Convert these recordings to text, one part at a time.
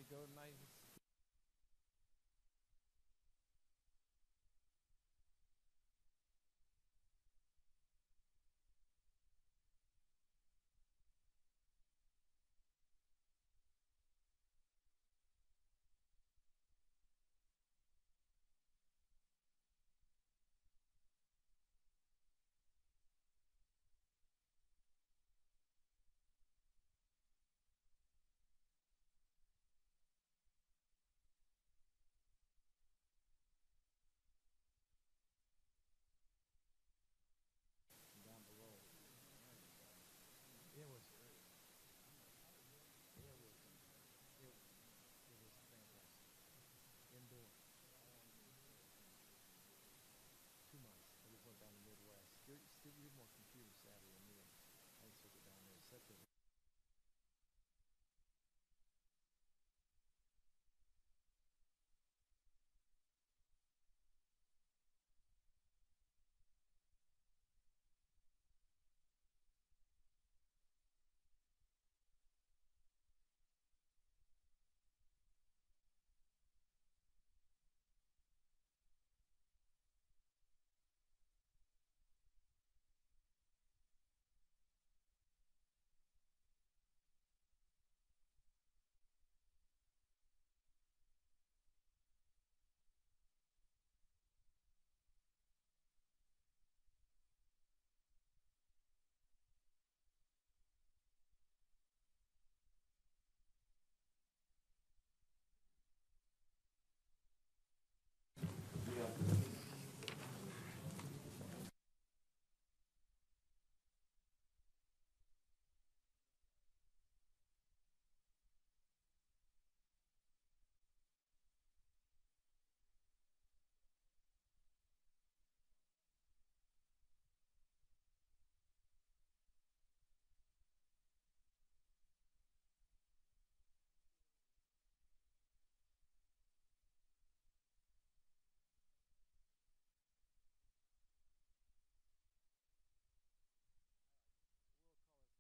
go tonight? Down below. It was great. It was fantastic. Indoor. 2 months. I just went down to Midwest. You're more computer savvy than me. I just took it down there. Such a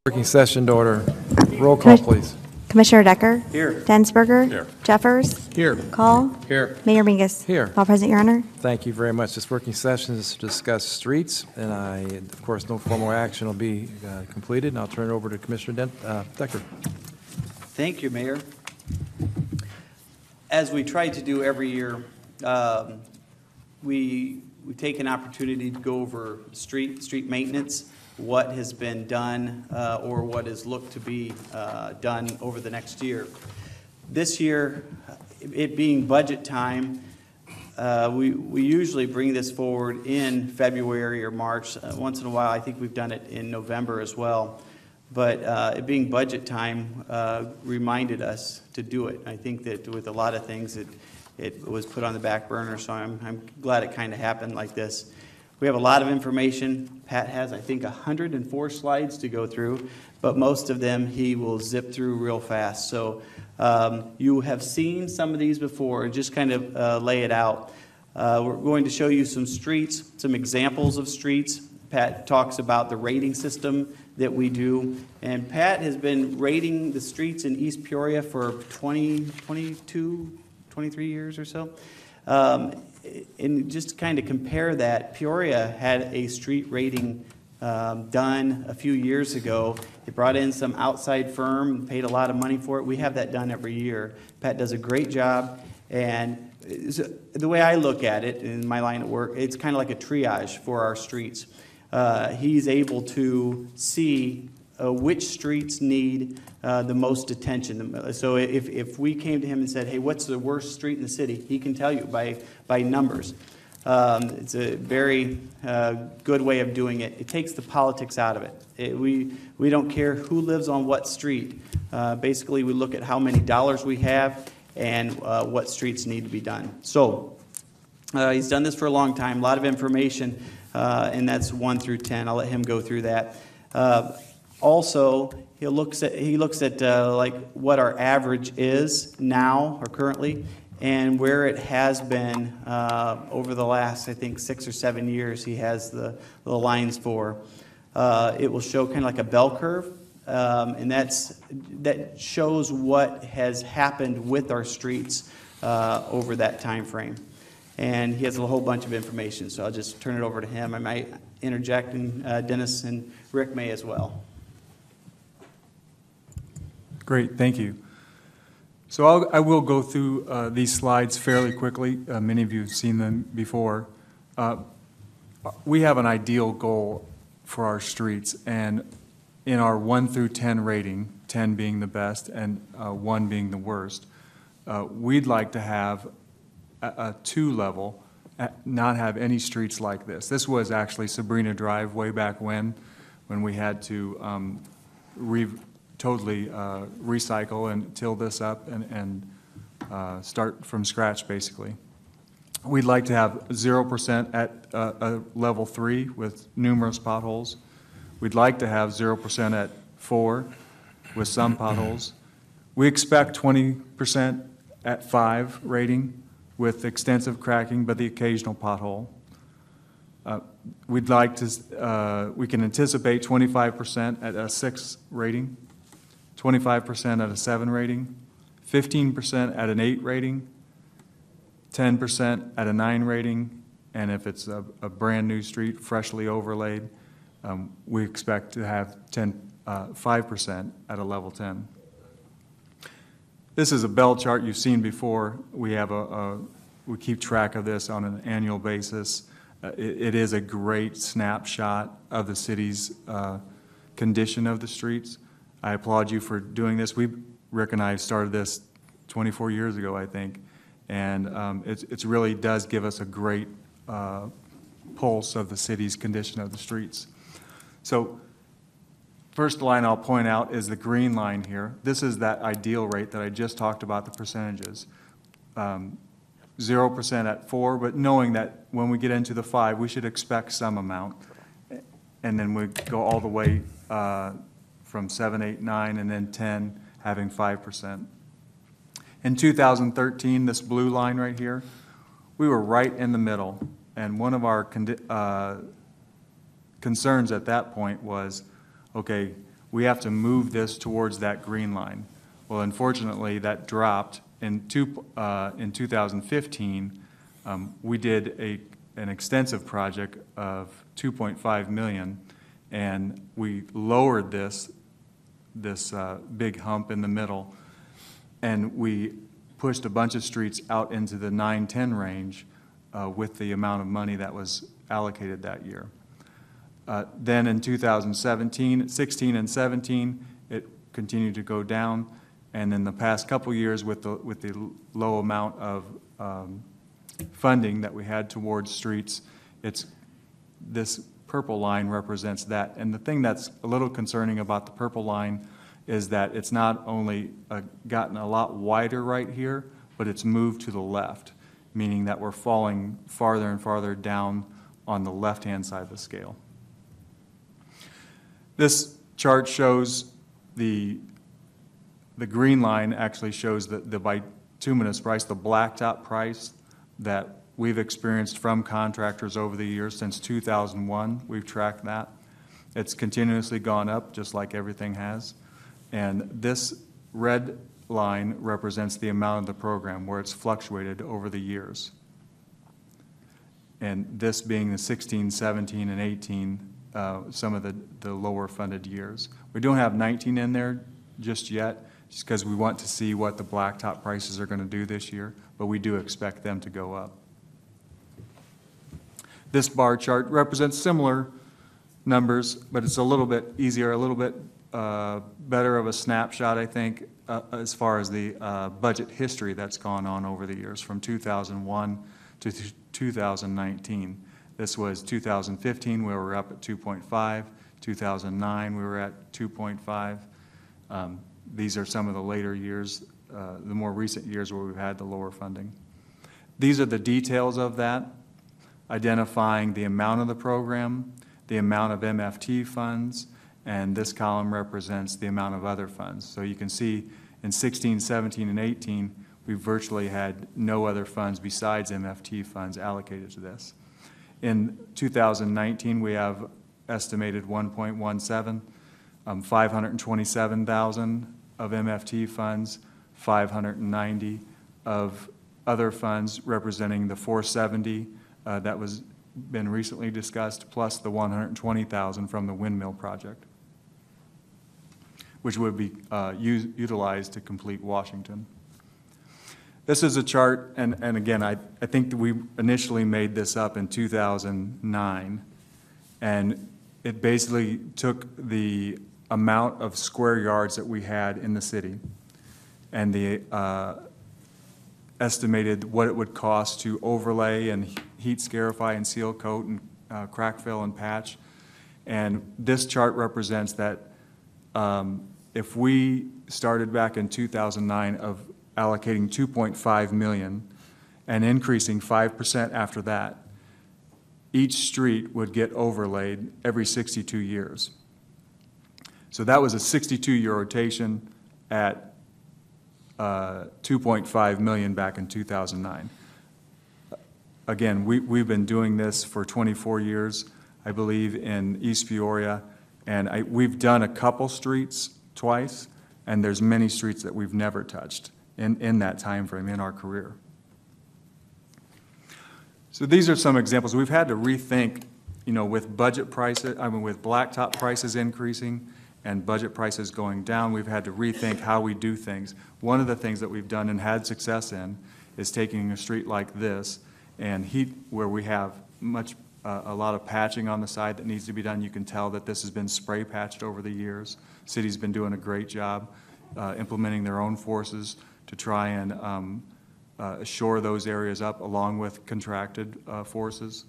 working session to order. Roll call, please. Commissioner Decker? Here. Densberger? Here. Jeffers? Here. Call? Here. Mayor Mingus? Here. All present, Your Honor. Thank you very much. This working session is to discuss streets, and of course, no formal action will be completed. And I'll turn it over to Commissioner Decker. Thank you, Mayor. As we try to do every year, we take an opportunity to go over street maintenance, what has been done or what is looked to be done over the next year. This year, it being budget time, we usually bring this forward in February or March. Once in a while, I think we've done it in November as well. But it being budget time reminded us to do it. I think that with a lot of things, it was put on the back burner, so I'm glad it kind of happened like this. We have a lot of information. Pat has, I think, 104 slides to go through, but most of them he will zip through real fast. So you have seen some of these before, just kind of lay it out. We're going to show you some streets, some examples of streets. Pat talks about the rating system that we do. And Pat has been rating the streets in East Peoria for 22, 23 years or so. And just to kind of compare that, Peoria had a street rating done a few years ago. They brought in some outside firm, paid a lot of money for it. We have that done every year. Pat does a great job. And the way I look at it in my line of work, it's kind of like a triage for our streets. He's able to see which streets need the most attention. So if we came to him and said, hey, what's the worst street in the city? He can tell you by numbers. It's a very good way of doing it. It takes the politics out of it. We don't care who lives on what street. Basically, we look at how many dollars we have and what streets need to be done. So he's done this for a long time, a lot of information, and that's 1 through 10. I'll let him go through that. Also, he looks at like what our average is now or currently, and where it has been over the last, I think, 6 or 7 years. He has the lines for. It will show kind of like a bell curve, and that's that shows what has happened with our streets over that time frame. And he has a whole bunch of information, so I'll just turn it over to him. I might interject, and Dennis and Rick may as well. Great, thank you. So I will go through these slides fairly quickly. Many of you have seen them before. We have an ideal goal for our streets, and in our 1 through 10 rating, 10 being the best and 1 being the worst, we'd like to have a 2 level, not have any streets like this. This was actually Sabrina Drive way back when we had to totally recycle and till this up and start from scratch, basically. We'd like to have 0% at a level 3 with numerous potholes. We'd like to have 0% at 4 with some potholes. We expect 20% at 5 rating with extensive cracking, but the occasional pothole. We'd like to, we can anticipate 25% at a 6 rating, 25% at a 7 rating, 15% at an 8 rating, 10% at a 9 rating, and if it's a brand new street, freshly overlaid, we expect to have 5% at a level 10. This is a bell chart you've seen before. We have we keep track of this on an annual basis. It is a great snapshot of the city's condition of the streets. I applaud you for doing this. Rick and I started this 24 years ago, I think, and it really does give us a great pulse of the city's condition of the streets. So first line I'll point out is the green line here. This is that ideal rate that I just talked about, the percentages. 0% at 4, but knowing that when we get into the 5, we should expect some amount. And then we go all the way from 7, 8, 9, and then 10, having 5%. In 2013, this blue line right here, we were right in the middle. And one of our concerns at that point was, okay, we have to move this towards that green line. Well, unfortunately, that dropped. In 2015, we did an extensive project of $2.5 million, and we lowered this big hump in the middle, and we pushed a bunch of streets out into the 9-10 range with the amount of money that was allocated that year. Then in 2017, 16 and 17, it continued to go down. And in the past couple years, with the low amount of funding that we had towards streets, this purple line represents that. And the thing that's a little concerning about the purple line is that it's not only gotten a lot wider right here, but it's moved to the left, meaning that we're falling farther and farther down on the left-hand side of the scale. This chart shows the green line actually shows the bituminous price, the blacktop price that we've experienced from contractors over the years. Since 2001, we've tracked that. It's continuously gone up, just like everything has. And this red line represents the amount of the program, where it's fluctuated over the years. And this being the 16, 17, and 18, some of the lower funded years. We don't have 19 in there just yet, just because we want to see what the blacktop prices are going to do this year, but we do expect them to go up. This bar chart represents similar numbers, but it's a little bit easier, a little bit better of a snapshot, I think, as far as the budget history that's gone on over the years from 2001 to 2019. This was 2015, we were up at 2.5. 2009, we were at 2.5. These are some of the later years, the more recent years where we've had the lower funding. These are the details of that, identifying the amount of the program, the amount of MFT funds, and this column represents the amount of other funds. So you can see in 16, 17, and 18, we virtually had no other funds besides MFT funds allocated to this. In 2019, we have estimated 1.17, 527,000 of MFT funds, 590 of other funds, representing the 470 that was been recently discussed, plus the 120,000 from the windmill project, which would be utilized to complete Washington. This is a chart, and again, I think that we initially made this up in 2009, and it basically took the amount of square yards that we had in the city and the estimated what it would cost to overlay and heat scarify and seal coat and crack fill and patch. And this chart represents that if we started back in 2009 of allocating 2.5 million and increasing 5% after that, each street would get overlaid every 62 years. So that was a 62-year rotation at 2.5 million back in 2009. Again, we've been doing this for 24 years, I believe, in East Peoria, and we've done a couple streets twice, and there's many streets that we've never touched in that time frame in our career. So these are some examples. We've had to rethink, with budget prices, with blacktop prices increasing and budget prices going down, we've had to rethink how we do things. One of the things that we've done and had success in is taking a street like this and heat, where we have a lot of patching on the side that needs to be done. You can tell that this has been spray patched over the years. City's been doing a great job implementing their own forces to try and shore those areas up along with contracted forces.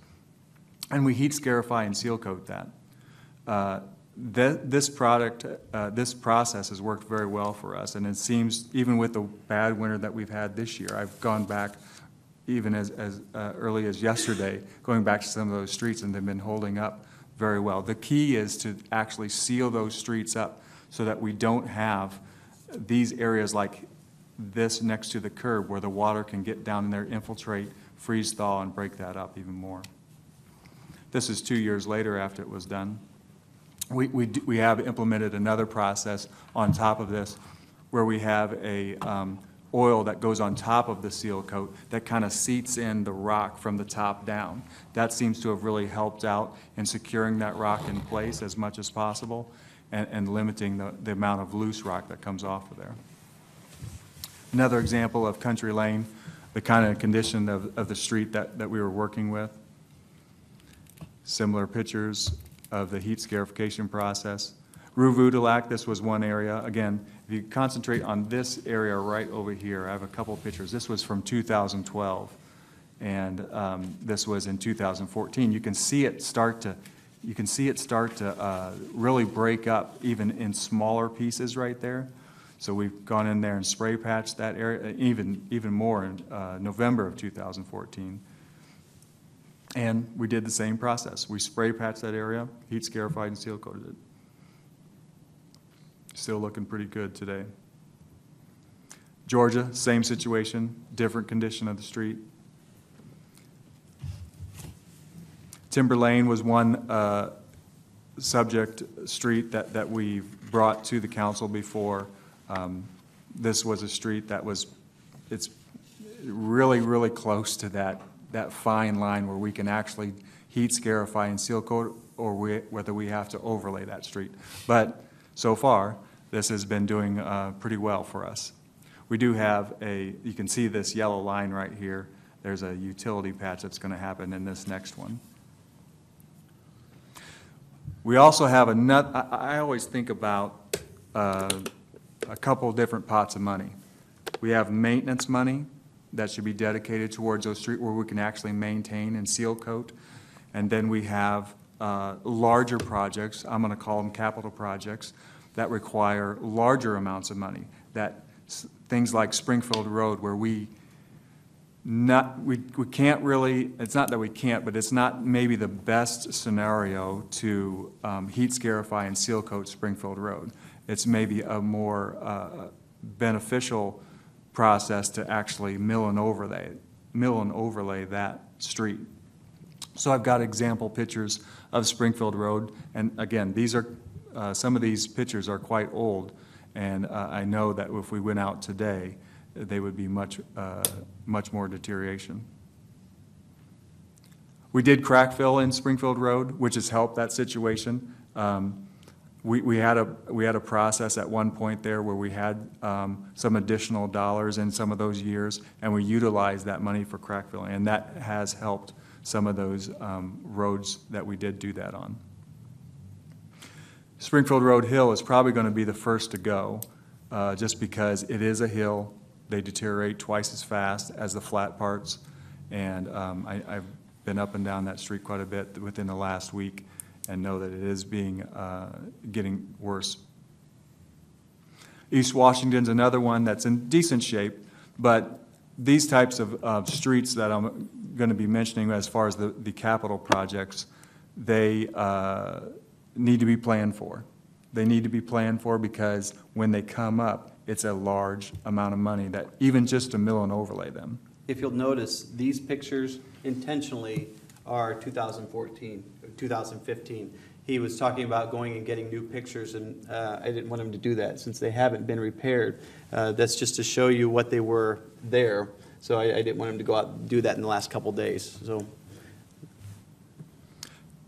And we heat scarify and seal coat that. This process has worked very well for us, and it seems even with the bad winter that we've had this year, I've gone back even as early as yesterday, going back to some of those streets, and they've been holding up very well. The key is to actually seal those streets up so that we don't have these areas like this next to the curb where the water can get down in there, infiltrate, freeze thaw, and break that up even more. This is 2 years later after it was done. We have implemented another process on top of this where we have a oil that goes on top of the seal coat that kind of seats in the rock from the top down. That seems to have really helped out in securing that rock in place as much as possible and limiting the amount of loose rock that comes off of there. Another example of Country Lane, the kind of condition of the street that we were working with. Similar pictures of the heat scarification process. Rue Voutilac, this was one area. Again, if you concentrate on this area right over here, I have a couple pictures. This was from 2012, and this was in 2014. You can see it start to really break up even in smaller pieces right there. So we've gone in there and spray patched that area even more in November of 2014. And we did the same process. We spray patched that area, heat scarified and seal coated it. Still looking pretty good today. Georgia, same situation, different condition of the street. Timber Lane was one subject street that we brought to the council before. This was a street it's really, really close to that fine line where we can actually heat scarify and seal coat, or whether we have to overlay that street. But so far, this has been doing pretty well for us. We do have you can see this yellow line right here. There's a utility patch that's going to happen in this next one. We also have I always think about a couple different pots of money. We have maintenance money that should be dedicated towards those streets where we can actually maintain and seal coat. And then we have larger projects, I'm going to call them capital projects, that require larger amounts of money. Things like Springfield Road, where we can't really, it's not that we can't, but it's not maybe the best scenario to heat scarify and seal coat Springfield Road. It's maybe a more beneficial process to actually mill and overlay that street. So I've got example pictures of Springfield Road, and again, these are some of these pictures are quite old, And I know that if we went out today, they would be much more deterioration. We did crack fill in Springfield Road, which has helped that situation. We had a process at one point there where we had some additional dollars in some of those years, and we utilized that money for crack filling, and that has helped some of those roads that we did do that on. Springfield Road Hill is probably going to be the first to go, just because it is a hill. They deteriorate twice as fast as the flat parts, and I've been up and down that street quite a bit within the last week and know that it is getting worse. East Washington's another one that's in decent shape, but these types of streets that I'm going to be mentioning as far as the capital projects, they need to be planned for. They need to be planned for because when they come up, it's a large amount of money that even just to mill and overlay them. If you'll notice, these pictures intentionally are 2014, 2015. He was talking about going and getting new pictures, and I didn't want him to do that since they haven't been repaired. That's just to show you what they were there. So I didn't want him to go out and do that in the last couple days. So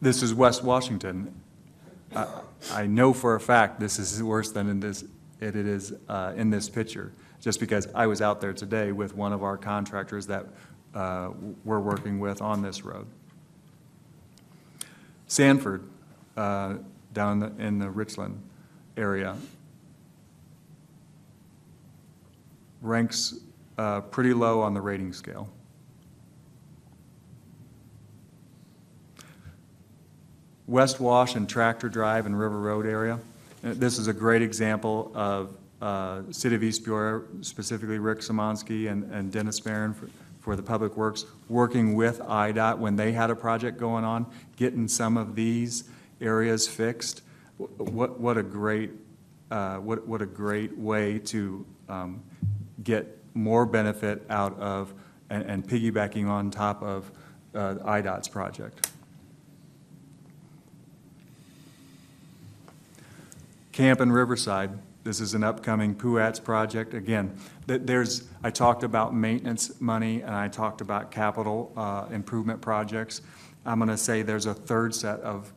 This is West Washington. I know for a fact this is worse than it is in this picture, just because I was out there today with one of our contractors that we're working with on this road. Sanford, down in the Richland area, ranks pretty low on the rating scale. West Wash and Tractor Drive and River Road area. This is a great example of City of East Peoria, specifically Rick Szymanski and Dennis Barron for the Public Works, working with IDOT when they had a project going on, getting some of these areas fixed. What a great way to get more benefit out of and piggybacking on top of IDOT's project. Camp and Riverside, this is an upcoming PUATS project. Again, I talked about maintenance money and I talked about capital improvement projects. I'm going to say there's a third set of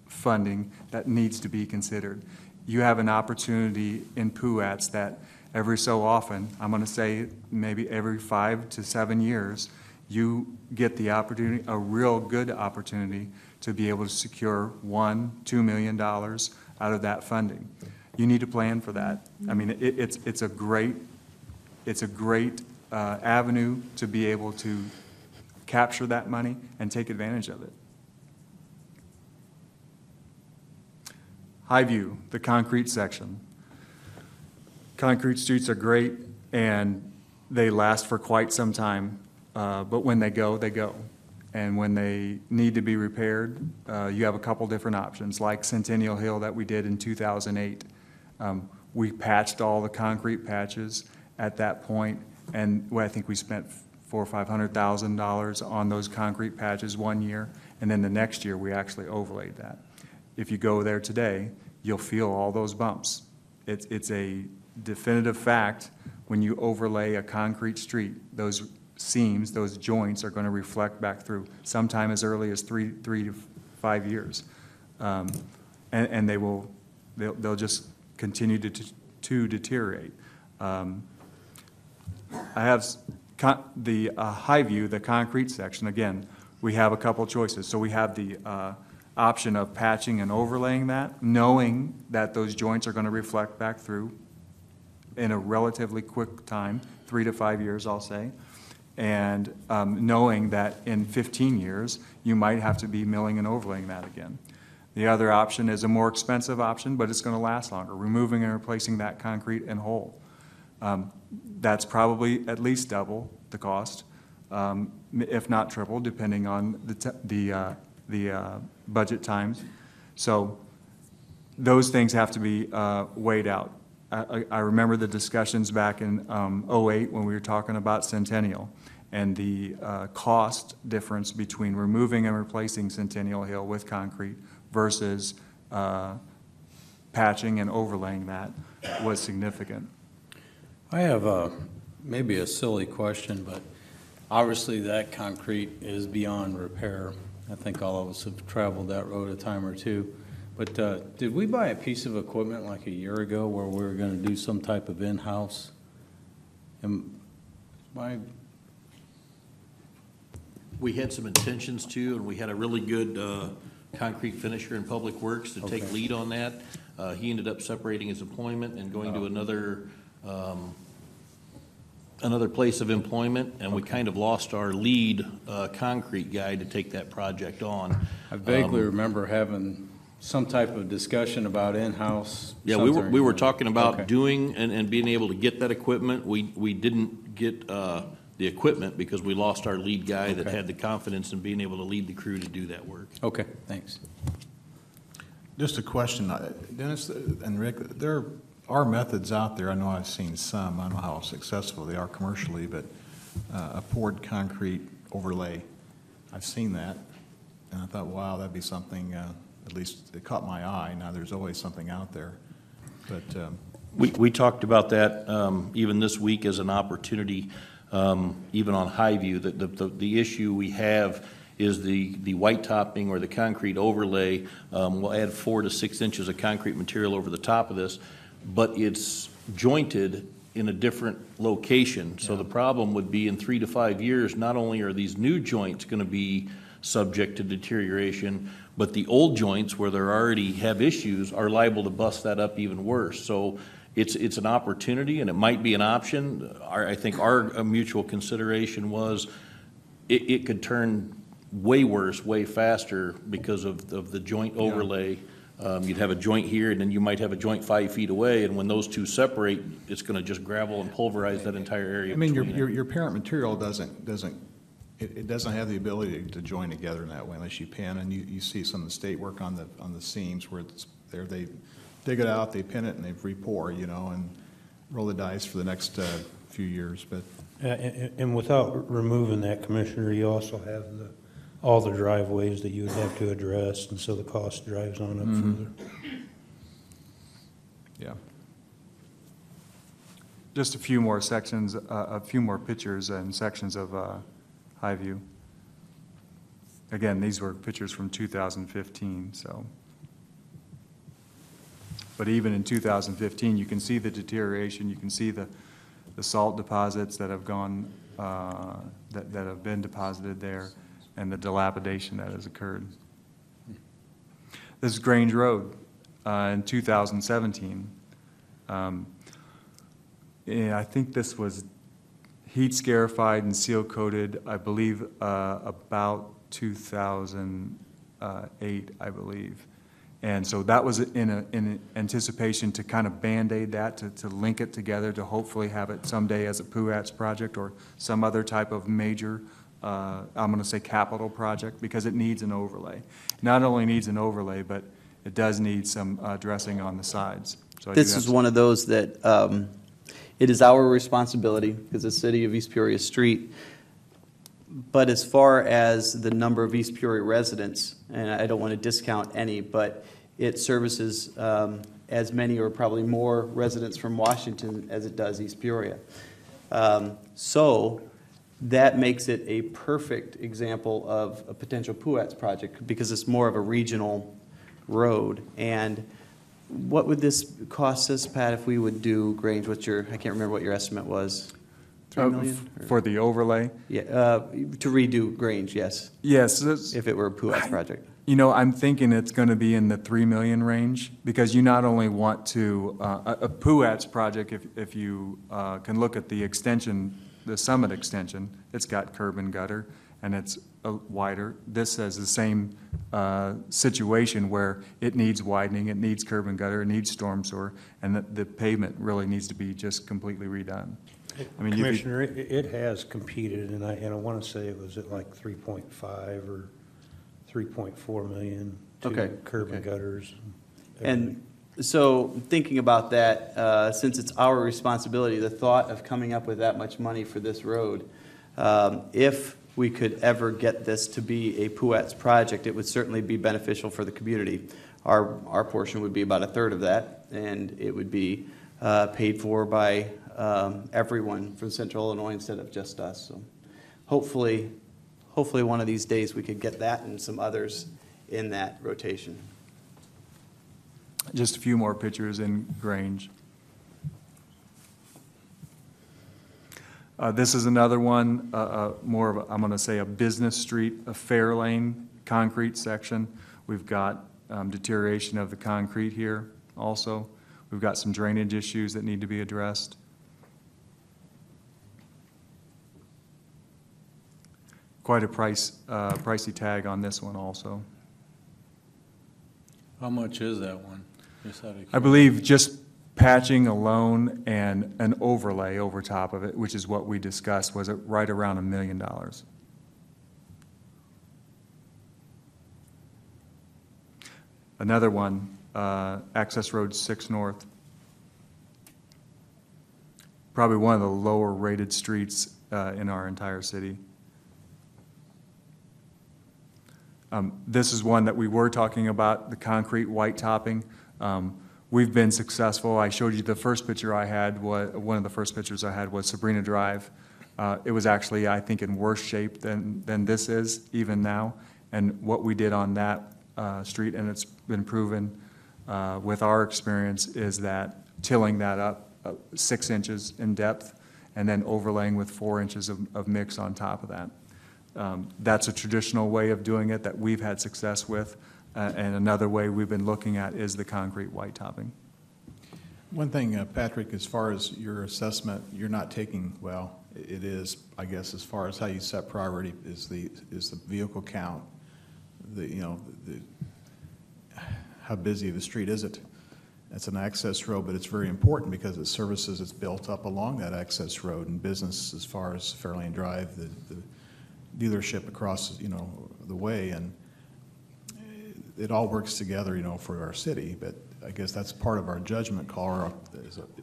funding that needs to be considered. You have an opportunity in PUATS that every so often, I'm going to say maybe every 5 to 7 years, you get the opportunity, a real good opportunity, to be able to secure $1-2 million out of that funding. You need to plan for that. I mean, it's a great avenue to be able to capture that money and take advantage of it. Highview, the concrete section. Concrete streets are great and they last for quite some time, but when they go, they go. And when they need to be repaired, you have a couple different options, like Centennial Hill that we did in 2008. We patched all the concrete patches at that point, and I think we spent $400,000 or $500,000 on those concrete patches one year, and then the next year we actually overlaid that. If you go there today, you'll feel all those bumps. It's a definitive fact when you overlay a concrete street, those seams, those joints are going to reflect back through sometime as early as 3 to 5 years, and they'll just continue to deteriorate. I have the Highview, the concrete section. Again, we have a couple choices. So we have the option of patching and overlaying that, knowing that those joints are going to reflect back through in a relatively quick time, 3 to 5 years, I'll say. And knowing that in 15 years, you might have to be milling and overlaying that again. The other option is a more expensive option, but it's going to last longer, removing and replacing that concrete in whole. That's probably at least double the cost, if not triple, depending on the budget times. So those things have to be weighed out. I remember the discussions back in '08 when we were talking about Centennial and the cost difference between removing and replacing Centennial Hill with concrete versus patching and overlaying that was significant. I have maybe a silly question, but obviously that concrete is beyond repair. I think all of us have traveled that road a time or two. But did we buy a piece of equipment like a year ago where we were going to do some type of in-house? We had some intentions to, and we had a really good concrete finisher in Public Works to take Okay. lead on that. He ended up separating his employment and going to another place of employment, and we kind of lost our lead concrete guy to take that project on. I vaguely remember having some type of discussion about in-house. Yeah, we something. were talking about Okay. doing and being able to get that equipment. We didn't get the equipment because we lost our lead guy that Okay. had the confidence in being able to lead the crew to do that work. Okay, thanks. Just a question, Dennis and Rick, there are methods out there, I know I've seen some, I don't know how successful they are commercially, but a poured concrete overlay, I've seen that, and I thought, wow, that'd be something, at least it caught my eye. Now, there's always something out there, but We talked about that even this week as an opportunity, even on Highview, that the issue we have is the white topping or the concrete overlay. We'll add 4 to 6 inches of concrete material over the top of this, but it's jointed in a different location. So the problem would be in 3 to 5 years, not only are these new joints going to be subject to deterioration, but the old joints where they already have issues are liable to bust that up even worse. So it's an opportunity, and it might be an option. I think our mutual consideration was it could turn way worse, way faster because of the joint overlay. You'd have a joint here, and then you might have a joint 5 feet away, and when those two separate, it's going to just gravel and pulverize that entire area. I mean, between it. your parent material doesn't have the ability to join together in that way unless you pin, and you see some of the state work on the seams where it's there, they dig it out, they pin it, and they re-pour, and roll the dice for the next few years, but. And without removing that, Commissioner, you also have all the driveways that you would have to address, and so the cost drives on up further. Yeah. Just a few more sections, a few more pictures and sections of Highview. Again, these were pictures from 2015, so. But even in 2015, you can see the deterioration, you can see the salt deposits that have gone, that have been deposited there, and the dilapidation that has occurred. This is Grange Road in 2017. I think this was heat scarified and seal coated, I believe, about 2008, I believe. And so that was in anticipation to kind of Band-Aid that, to link it together, to hopefully have it someday as a PUATS project or some other type of major, I'm going to say capital project, because it needs an overlay. Not only needs an overlay, but it does need some dressing on the sides. So This is one of those that it is our responsibility because the city of East Peoria Street. But as far as the number of East Peoria residents, and I don't want to discount any, but it services as many or probably more residents from Washington as it does East Peoria. So that makes it a perfect example of a potential PUATS project because it's more of a regional road. And what would this cost us, Pat, if we would do Grange? I can't remember what your estimate was. 3 million? For the overlay? Yeah, to redo Grange, yes, Yes. if it were a PUATS project. I'm thinking it's going to be in the 3 million range, because you not only want to, a PUATS project, if you can look at the extension, the summit extension, it's got curb and gutter, and it's wider. This has the same situation where it needs widening, it needs curb and gutter, it needs storm sewer, and the pavement really needs to be just completely redone. I mean, Commissioner, it has competed, and I want to say it was at like 3.5 or 3.4 million to Okay, curb and okay. gutters. And so thinking about that, since it's our responsibility, the thought of coming up with that much money for this road, if we could ever get this to be a PUATS project, it would certainly be beneficial for the community. Our portion would be about a third of that, and it would be paid for by everyone from Central Illinois instead of just us. So hopefully one of these days we could get that and some others in that rotation. Just a few more pictures in Grange. This is another one, more of, I'm going to say, a business street, a fair lane concrete section. We've got deterioration of the concrete here also. We've got some drainage issues that need to be addressed. Quite a pricey tag on this one also. How much is that one? Just out of I believe just patching alone and an overlay over top of it, which is what we discussed, was right around $1 million. Another one, Access Road 6 North. Probably one of the lower rated streets in our entire city. This is one that we were talking about, the concrete white topping. We've been successful. I showed you the first picture I had, one of the first pictures I had was Sabrina Drive. It was actually, I think, in worse shape than this is, even now. And what we did on that street, and it's been proven with our experience, is that tilling that up 6 inches in depth and then overlaying with 4 inches of mix on top of that. That's a traditional way of doing it that we've had success with. And another way we've been looking at is the concrete white topping. One thing, Patrick, as far as your assessment, you're not taking, well, it is, I guess, as far as how you set priority is the vehicle count, how busy of a street is it? It's an access road, but it's very important because it services, it's built up along that access road, and business as far as Fairlane Drive, the dealership across, the way, and it all works together, for our city. But I guess that's part of our judgment call, or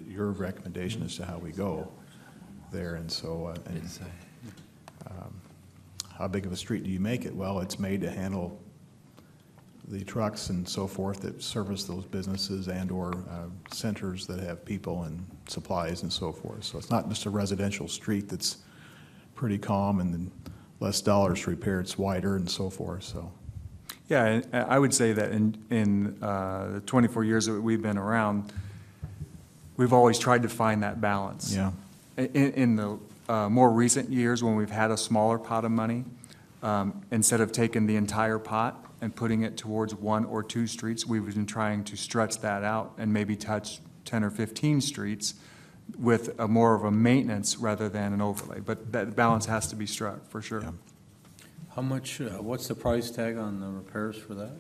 your recommendation as to how we go there. And so, how big of a street do you make it? Well, it's made to handle the trucks and so forth that service those businesses and/or centers that have people and supplies and so forth. So it's not just a residential street that's pretty calm and then less dollars to repair. It's wider and so forth. So. Yeah, and I would say that in the 24 years that we've been around, we've always tried to find that balance. Yeah. In the more recent years, when we've had a smaller pot of money, instead of taking the entire pot and putting it towards 1 or 2 streets, we've been trying to stretch that out and maybe touch 10 or 15 streets with more of a maintenance rather than an overlay. But that balance has to be struck, for sure. Yeah. How much, what's the price tag on the repairs for that?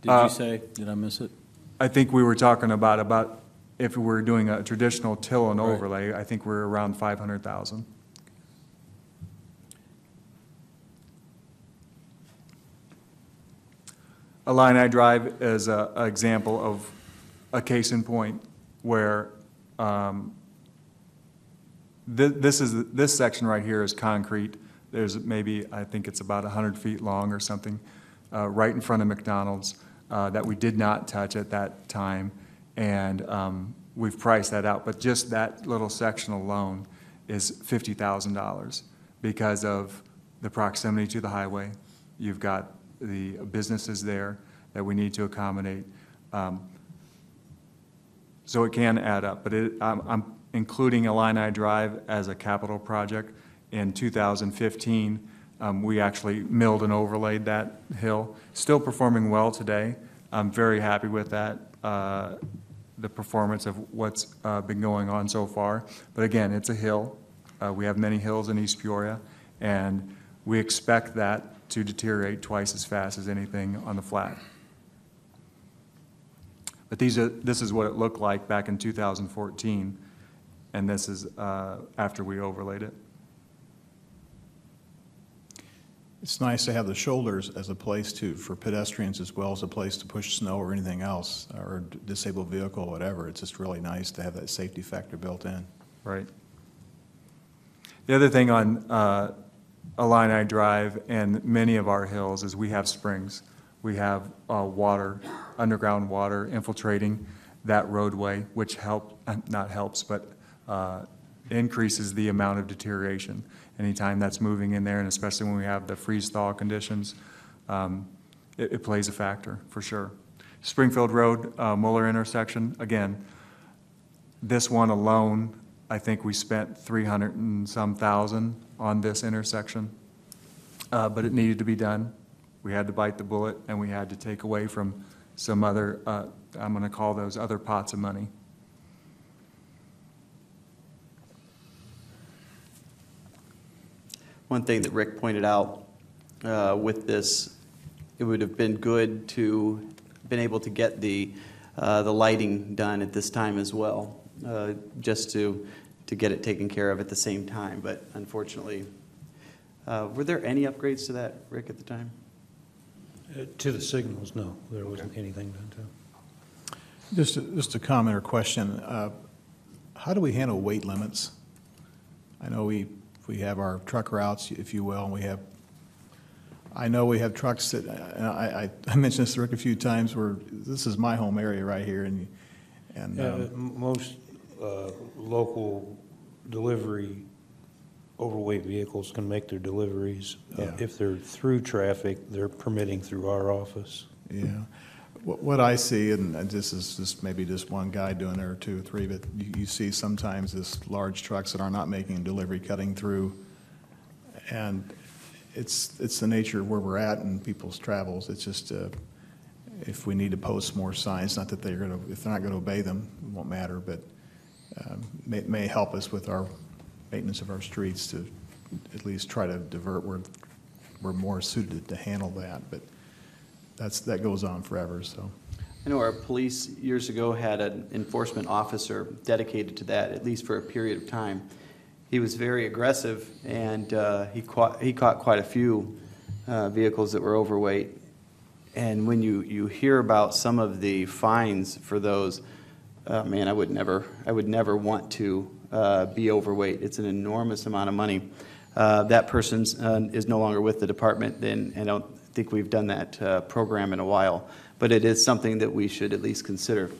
Did you say? Did I miss it? I think we were talking about if we were doing a traditional till and Right. overlay, I think we're around $500,000. Illini Drive is an example of a case in point where this section right here is concrete. There's maybe, I think it's about 100 feet long or something, right in front of McDonald's that we did not touch at that time, and we've priced that out. But just that little section alone is $50,000 because of the proximity to the highway. You've got the businesses there that we need to accommodate. So it can add up, but I'm including Illini Drive as a capital project. In 2015, we actually milled and overlaid that hill. Still performing well today. I'm very happy with that, the performance of what's been going on so far. But again, it's a hill. We have many hills in East Peoria, and we expect that to deteriorate twice as fast as anything on the flat. But this is what it looked like back in 2014, and this is after we overlaid it. It's nice to have the shoulders as a place for pedestrians as well as a place to push snow or anything else, or a disabled vehicle, whatever. It's just really nice to have that safety factor built in. Right. The other thing on Illini Drive and many of our hills is we have springs. we have water, underground water infiltrating that roadway, which not helps, but increases the amount of deterioration. Anytime that's moving in there, and especially when we have the freeze-thaw conditions, it plays a factor, for sure. Springfield Road, Muller intersection, again, this one alone, I think we spent 300 and some thousand on this intersection, but it needed to be done. We had to bite the bullet, and we had to take away from some other, I'm going to call those other pots of money. One thing that Rick pointed out with this, it would have been good to been able to get the lighting done at this time as well, just to get it taken care of at the same time. But unfortunately, were there any upgrades to that, Rick, at the time? To the signals, no, there wasn't anything done to them. Just a comment or question. How do we handle weight limits? I know we have our truck routes, if you will, and I know we have trucks that, and I mentioned this to Rick a few times, where this is my home area right here, and Most local delivery overweight vehicles can make their deliveries. Yeah. If they're through traffic, they're permitting through our office. yeah. What I see, and this is just maybe just one guy doing it or two or three, but you see sometimes this large trucks that are not making a delivery cutting through, and it's the nature of where we're at in people's travels. It's just if we need to post more signs, not that if they're not going to obey them, it won't matter, but may help us with our maintenance of our streets to at least try to divert where we're more suited to handle that. But that goes on forever. So I know our police years ago had an enforcement officer dedicated to that, at least for a period of time. He was very aggressive, and he caught quite a few vehicles that were overweight. And when you hear about some of the fines for those, man, I would never want to be overweight. It's an enormous amount of money. That person is no longer with the department, and I don't think we've done that program in a while. But it is something that we should at least consider.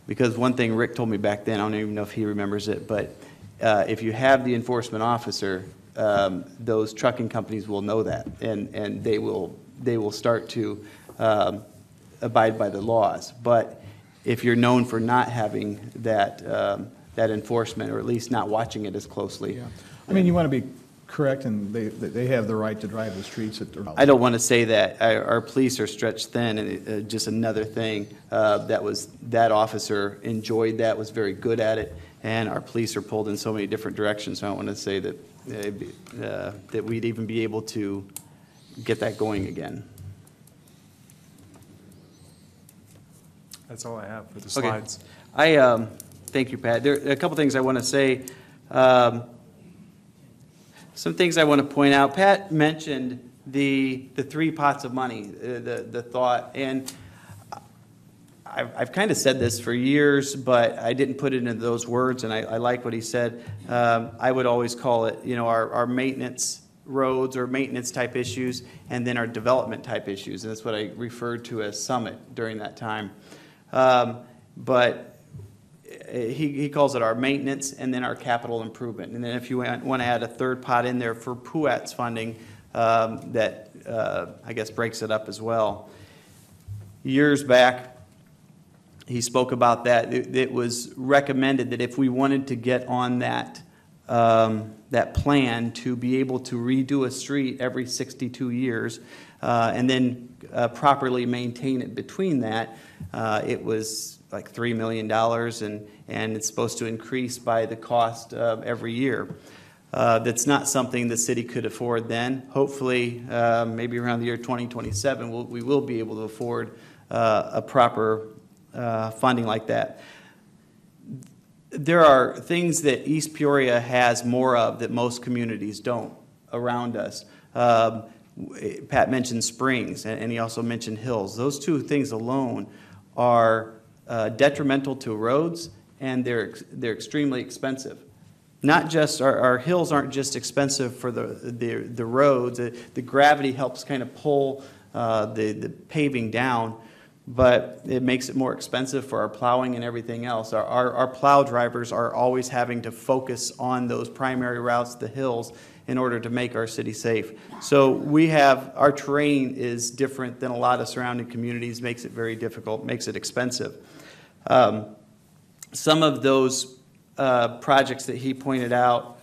Because one thing Rick told me back then, I don't even know if he remembers it, but if you have the enforcement officer, those trucking companies will know that, and they will start to abide by the laws. But if you're known for not having that enforcement, or at least not watching it as closely. yeah, I mean, you want to be correct, and they have the right to drive the streets. I don't want to say that. Our police are stretched thin, and just another thing that officer enjoyed that, was very good at it, and our police are pulled in so many different directions. So I don't want to say that we'd even be able to get that going again. That's all I have for the slides. Thank you, Pat. There are a couple things I want to say. Some things I want to point out. Pat mentioned the 3 pots of money, the thought, and I've kind of said this for years, but I didn't put it into those words, and I like what he said. I would always call it, our maintenance roads or maintenance type issues, and then our development type issues, and that's what I referred to as Summit during that time. But he calls it our maintenance and then our capital improvement. And then if you want to add a third pot in there for PUAT's funding, that I guess breaks it up as well. Years back, he spoke about that. It was recommended that if we wanted to get on that plan to be able to redo a street every 62 years and then properly maintain it between that, it was like $3 million, and it's supposed to increase by the cost every year. That's not something the city could afford then. Hopefully, maybe around the year 2027, we will be able to afford a proper funding like that. There are things that East Peoria has more of that most communities don't around us. Pat mentioned springs, and he also mentioned hills. Those two things alone are detrimental to roads, and they're extremely expensive. Not just our hills aren't just expensive for the roads. The gravity helps kind of pull the paving down, but it makes it more expensive for our plowing and everything else. Our plow drivers are always having to focus on those primary routes, the hills, in order to make our city safe. So our terrain is different than a lot of surrounding communities, makes it very difficult, makes it expensive. Some of those projects that he pointed out,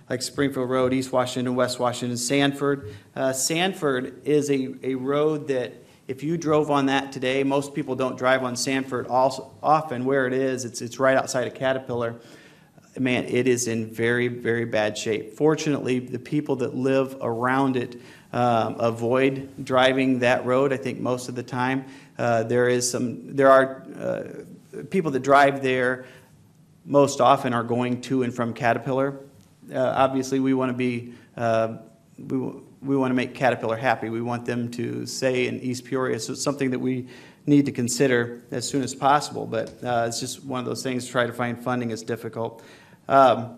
like Springfield Road, East Washington, West Washington, Sanford. Sanford is a road that if you drove on that today, most people don't drive on Sanford often. Where it is, it's right outside of Caterpillar. Man, it is in very, very bad shape. Fortunately, the people that live around it avoid driving that road, I think, most of the time. There are people that drive there most often are going to and from Caterpillar. Obviously, we want to be we want to make Caterpillar happy. We want them to stay in East Peoria, so it's something that we need to consider as soon as possible. But it's just one of those things. Try to find funding is difficult. A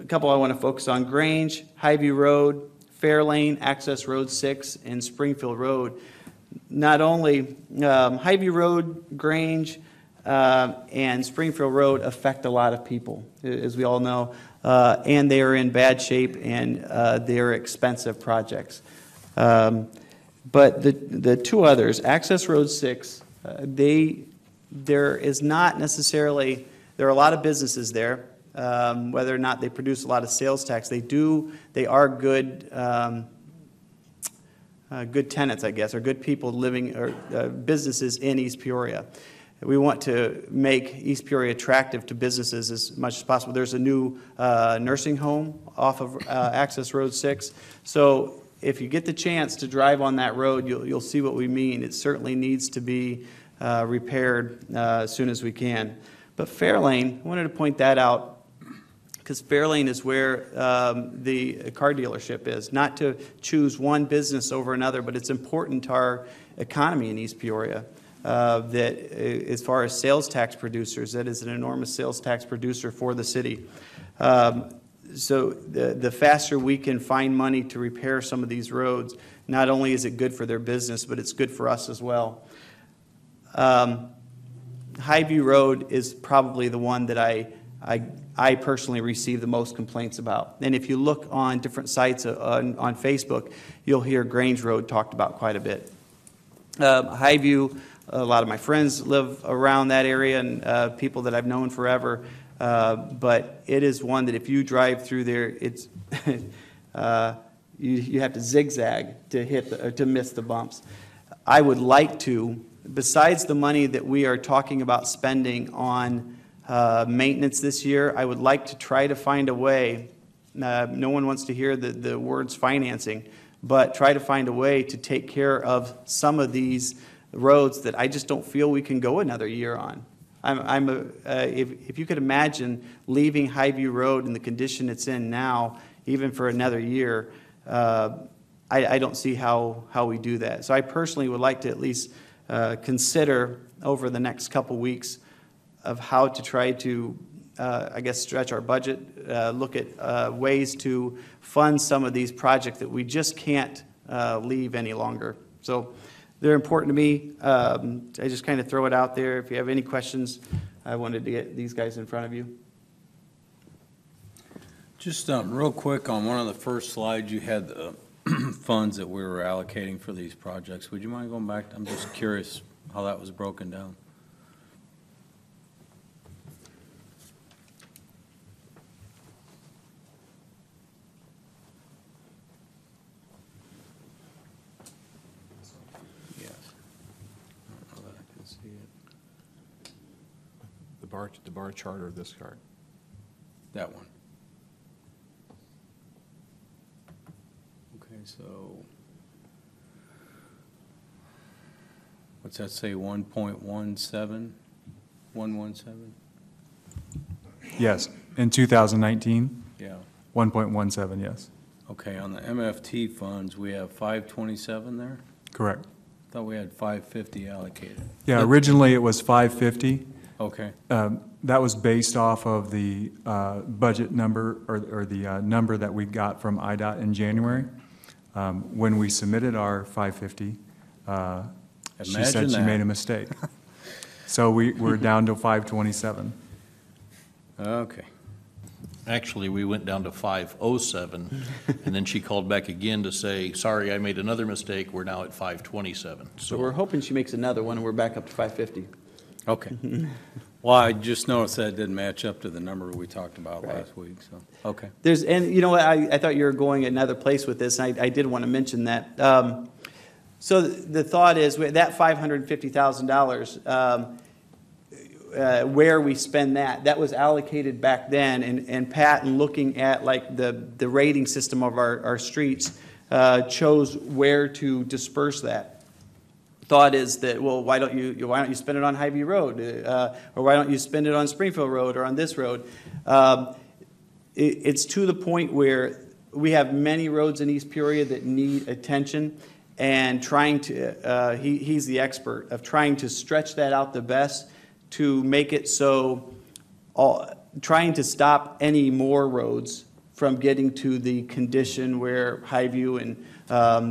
couple I want to focus on: Grange, Highview Road, Fairlane, Access Road 6, and Springfield Road. Not only Highview Road, Grange, and Springfield Road affect a lot of people, as we all know, and they are in bad shape, and they are expensive projects. But the two others, Access Road 6, there is not necessarily, there are a lot of businesses there. Whether or not they produce a lot of sales tax, they are good good tenants, I guess, or good people living, or businesses in East Peoria. We want to make East Peoria attractive to businesses as much as possible. There's a new nursing home off of Access Road 6. So if you get the chance to drive on that road, you'll see what we mean. It certainly needs to be repaired as soon as we can. But Fairlane, I wanted to point that out because Fairlane is where the car dealership is. Not to choose one business over another, but it's important to our economy in East Peoria. That as far as sales tax producers, that is an enormous sales tax producer for the city. So the faster we can find money to repair some of these roads, not only is it good for their business, but it's good for us as well. Highview Road is probably the one that I personally receive the most complaints about. And if you look on different sites on Facebook, you'll hear Grange Road talked about quite a bit. Highview, a lot of my friends live around that area, and people that I've known forever. But it is one that if you drive through there, it's you have to zigzag to miss the bumps. I would like to, besides the money that we are talking about spending on maintenance this year, I would like to try to find a way. No one wants to hear the words financing, but try to find a way to take care of some of these roads that I just don't feel we can go another year on. If you could imagine leaving Highview Road in the condition it's in now, even for another year, I don't see how we do that. So I personally would like to at least consider over the next couple weeks of how to try to, I guess, stretch our budget, look at ways to fund some of these projects that we just can't leave any longer. So they're important to me. I just kind of throw it out there. If you have any questions, I wanted to get these guys in front of you. Just real quick, on one of the first slides, you had the funds that we were allocating for these projects. Would you mind going back? I'm just curious how that was broken down. The bar chart or this card? That one. Okay, so what's that say, 1.17? 117? Yes, in 2019, Yeah. 1.17, yes, Okay, on the MFT funds, we have 527 there? correct. Thought we had 550 allocated. Yeah, originally it was 550. Okay, That was based off of the budget number or the number that we got from IDOT in January. When we submitted our 550, she said Imagine she that. made a mistake. So we're down to 527. Okay. Actually, we went down to 507, and then she called back again to say, sorry, I made another mistake, we're now at 527. So we're hoping she makes another one, and we're back up to 550. Okay. Well, I just noticed that didn't match up to the number we talked about last week, so, okay. And you know what, I thought you were going another place with this, and I did want to mention that. So the thought is, that $550,000, where we spend that was allocated back then, and Pat, in looking at like the rating system of our streets, chose where to disperse that. Thought is that, well, why don't you spend it on Highview Road, or why don't you spend it on Springfield Road or on this road? It's to the point where we have many roads in East Peoria that need attention, and trying to he's the expert of trying to stretch that out the best to make it so, trying to stop any more roads from getting to the condition where Highview and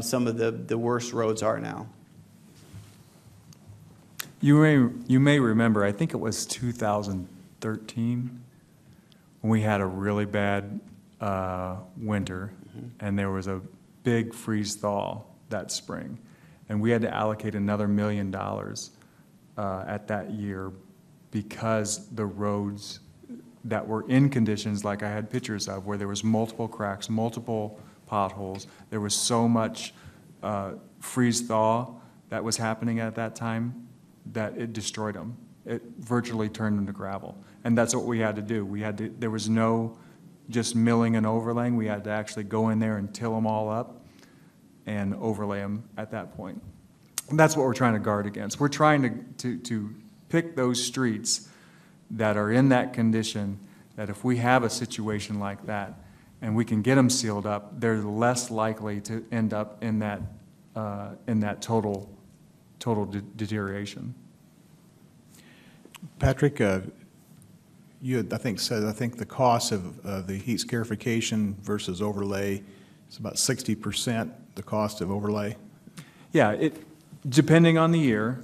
some of the worst roads are now. You may remember, I think it was 2013, when we had a really bad winter, and there was a big freeze-thaw that spring, and we had to allocate another $1 million at that year because the roads that were in conditions like I had pictures of, where there was multiple cracks, multiple potholes, there was so much freeze-thaw that was happening at that time that it destroyed them. It virtually turned them to gravel. And that's what we had to do. There was no just milling and overlaying. We had to actually go in there and till them all up and overlay them at that point. And that's what we're trying to guard against. We're trying to pick those streets that are in that condition, that if we have a situation like that and we can get them sealed up, they're less likely to end up in that total deterioration. Patrick, you had, I think the cost of the heat scarification versus overlay is about 60% the cost of overlay. Yeah, depending on the year,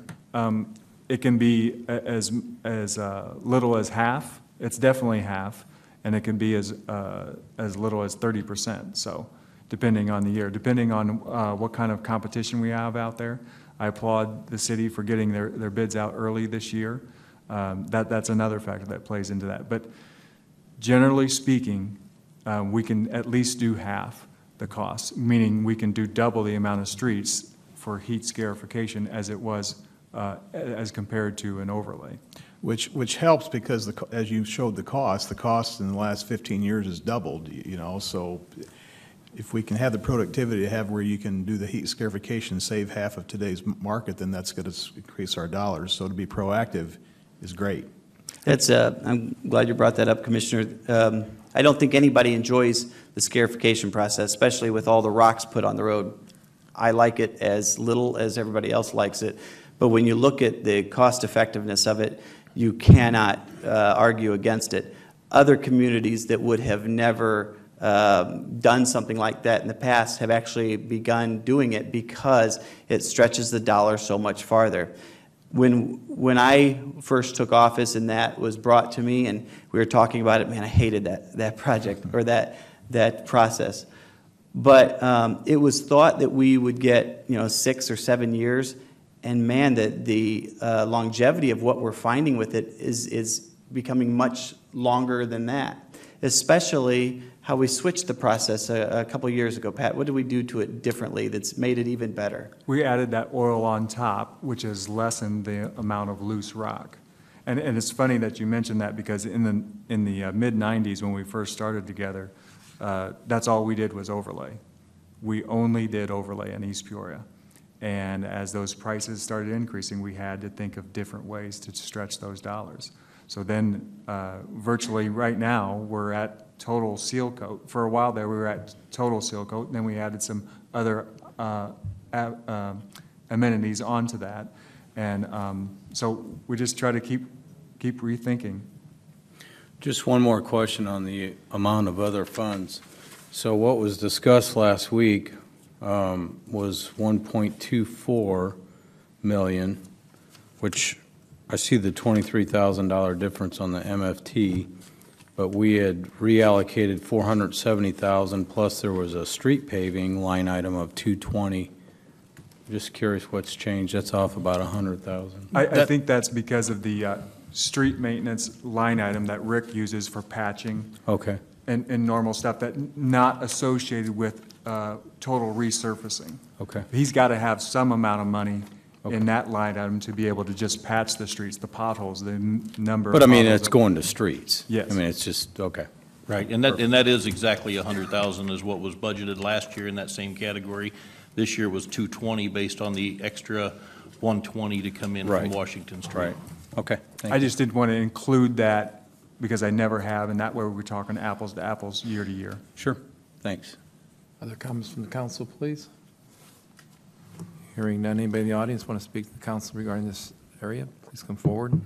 it can be as little as half. It's definitely half, and it can be as little as 30%. So, depending on the year, depending on what kind of competition we have out there. I applaud the city for getting their bids out early this year. That's another factor that plays into that. But generally speaking, we can at least do half the cost, meaning we can do double the amount of streets for heat scarification as it was as compared to an overlay. Which helps because, as you showed the cost in the last 15 years has doubled, so if we can have the productivity to have where you can do the heat scarification, save half of today's market, then that's going to increase our dollars. So to be proactive is great. I'm glad you brought that up, Commissioner. I don't think anybody enjoys the scarification process, especially with all the rocks put on the road. I like it as little as everybody else likes it. But when you look at the cost effectiveness of it, you cannot argue against it. Other communities that would have never done something like that in the past have actually begun doing it because it stretches the dollar so much farther. When I first took office and that was brought to me and we were talking about it, man, I hated that project or that process. But it was thought that we would get 6 or 7 years, and man, the longevity of what we're finding with it is becoming much longer than that. Especially how we switched the process a couple years ago. Pat, what did we do to it differently that's made it even better? We added that oil on top, which has lessened the amount of loose rock. And it's funny that you mentioned that because in the mid-'90s when we first started together, that's all we did was overlay. We only did overlay in East Peoria. And as those prices started increasing, we had to think of different ways to stretch those dollars. So then virtually right now, we're at total seal coat. For a while there, we were at total seal coat, and then we added some other amenities onto that. And so we just try to keep rethinking. Just one more question on the amount of other funds. So what was discussed last week was 1.24 million, which I see the $23,000 difference on the MFT, but we had reallocated 470,000, plus there was a street paving line item of 220. Just curious what's changed. That's off about 100,000. I think that's because of the street maintenance line item that Rick uses for patching Okay, and normal stuff that not associated with total resurfacing. okay. He's got to have some amount of money Okay. in that line item to be able to just patch the streets, the potholes, the number of But I mean, potholes it's that- going to streets. Yes. I mean, it's just, okay. Right, and that is exactly 100,000 is what was budgeted last year in that same category. This year was 220 based on the extra 120 to come in from Right. Washington Street. Right, okay. Thank I you. just didn't want to include that because I never have, and that way we're talking apples to apples, year to year. Sure, thanks. Other comments from the council, please? Hearing none, anybody in the audience want to speak to the council regarding this area? Please come forward.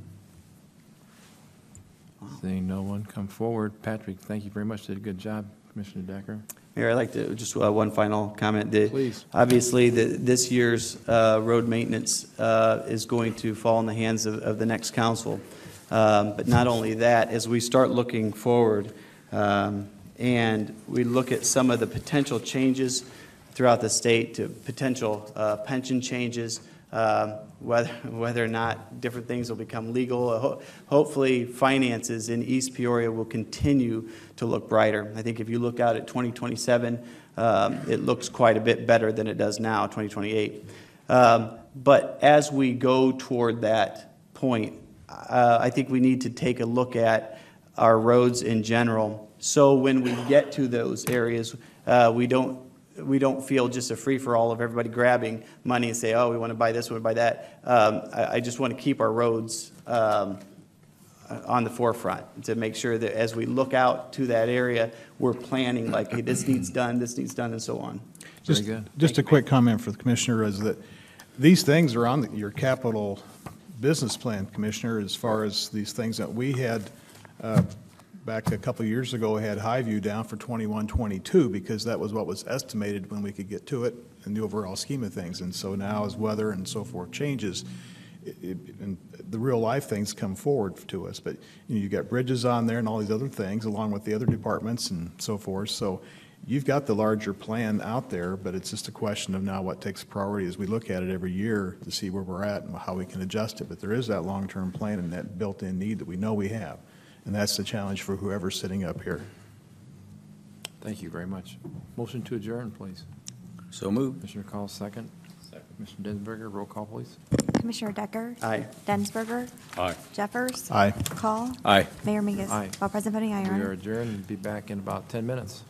Seeing no one come forward. Patrick, thank you very much. Did a good job, Commissioner Decker. Mayor, I'd like to, just one final comment. Please. Obviously, this year's road maintenance is going to fall in the hands of the next council. But not only that, as we start looking forward, and we look at some of the potential changes throughout the state to potential pension changes, whether or not different things will become legal. Hopefully, finances in East Peoria will continue to look brighter. I think if you look out at 2027, it looks quite a bit better than it does now, 2028. But as we go toward that point, I think we need to take a look at our roads in general. So when we get to those areas, we don't feel just a free-for-all of everybody grabbing money and say, oh, we want to buy this, we want to buy that. I just want to keep our roads on the forefront to make sure that as we look out to that area, we're planning like, hey, this needs done, and so on. Very good. Just a quick comment for the commissioner is that these things are on your capital business plan, Commissioner, as far as these things that we had back a couple of years ago, had Highview down for 21, 22, because that was what was estimated when we could get to it in the overall scheme of things. And so now as weather and so forth changes, and the real life things come forward to us. But you've got bridges on there and all these other things along with the other departments and so forth. So you've got the larger plan out there, but it's just a question of now what takes priority as we look at it every year to see where we're at and how we can adjust it. But there is that long-term plan and that built-in need that we know we have. And that's the challenge for whoever's sitting up here. Thank you very much. Motion to adjourn, please. So moved. Commissioner Call, second. Second. Commissioner Dinsberger, roll call, please. Commissioner Decker? Aye. Densberger? Aye. Jeffers? Aye. Call? Aye. Mayor Mingus? Aye. All present voting, aye, Your We Honor. are adjourned and be back in about 10 minutes.